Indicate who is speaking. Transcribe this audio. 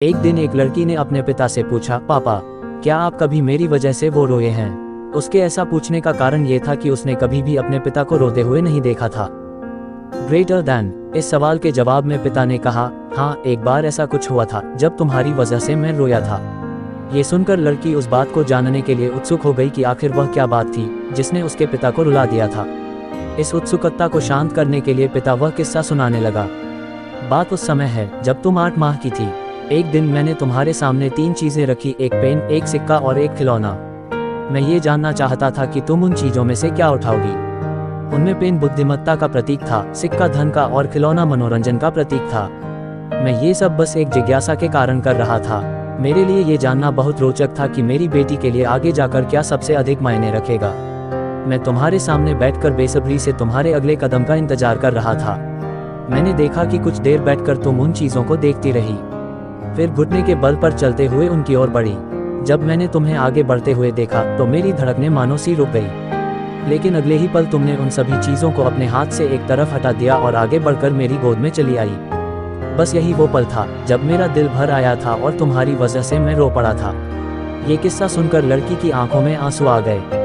Speaker 1: एक दिन एक लड़की ने अपने पिता से पूछा, पापा, क्या आप कभी मेरी वजह से वो रोए हैं? उसके ऐसा पूछने का कारण ये था कि उसने कभी भी अपने पिता को रोते हुए नहीं देखा था। ग्रेटर दैन, इस सवाल के जवाब में पिता ने कहा, हाँ, एक बार ऐसा कुछ हुआ था जब तुम्हारी वजह से मैं रोया था। ये सुनकर लड़की उस बात को जानने के लिए उत्सुक हो गई कि आखिर वह क्या बात थी जिसने उसके पिता को रुला दिया था। इस उत्सुकता को शांत करने के लिए पिता वह किस्सा सुनाने लगा। बात उस समय है जब तुम 8 माह की थी। एक दिन मैंने तुम्हारे सामने 3 चीजें रखी, एक पेन, एक सिक्का और एक खिलौना। मैं ये जानना चाहता था कि तुम उन चीजों में से क्या उठाओगी। उनमें पेन बुद्धिमत्ता का प्रतीक था, सिक्का धन का और खिलौना मनोरंजन का प्रतीक था। मैं ये सब बस एक जिज्ञासा के कारण कर रहा था। मेरे लिए ये जानना बहुत रोचक था कि मेरी बेटी के लिए आगे जाकर क्या सबसे अधिक मायने रखेगा। मैं तुम्हारे सामने बैठकर बेसब्री से तुम्हारे अगले कदम का इंतजार कर रहा था। मैंने देखा कि कुछ देर बैठकर तुम उन चीजों को देखती रही, फिर घुटने के बल पर चलते हुए उनकी ओर बढ़ी। जब मैंने तुम्हें आगे बढ़ते हुए देखा तो मेरी धड़कनें मानो सी रुक गई। लेकिन अगले ही पल तुमने उन सभी चीजों को अपने हाथ से एक तरफ हटा दिया और आगे बढ़कर मेरी गोद में चली आई। बस यही वो पल था जब मेरा दिल भर आया था और तुम्हारी वजह से मैं रो पड़ा था। ये किस्सा सुनकर लड़की की आंखों में आंसू आ गए।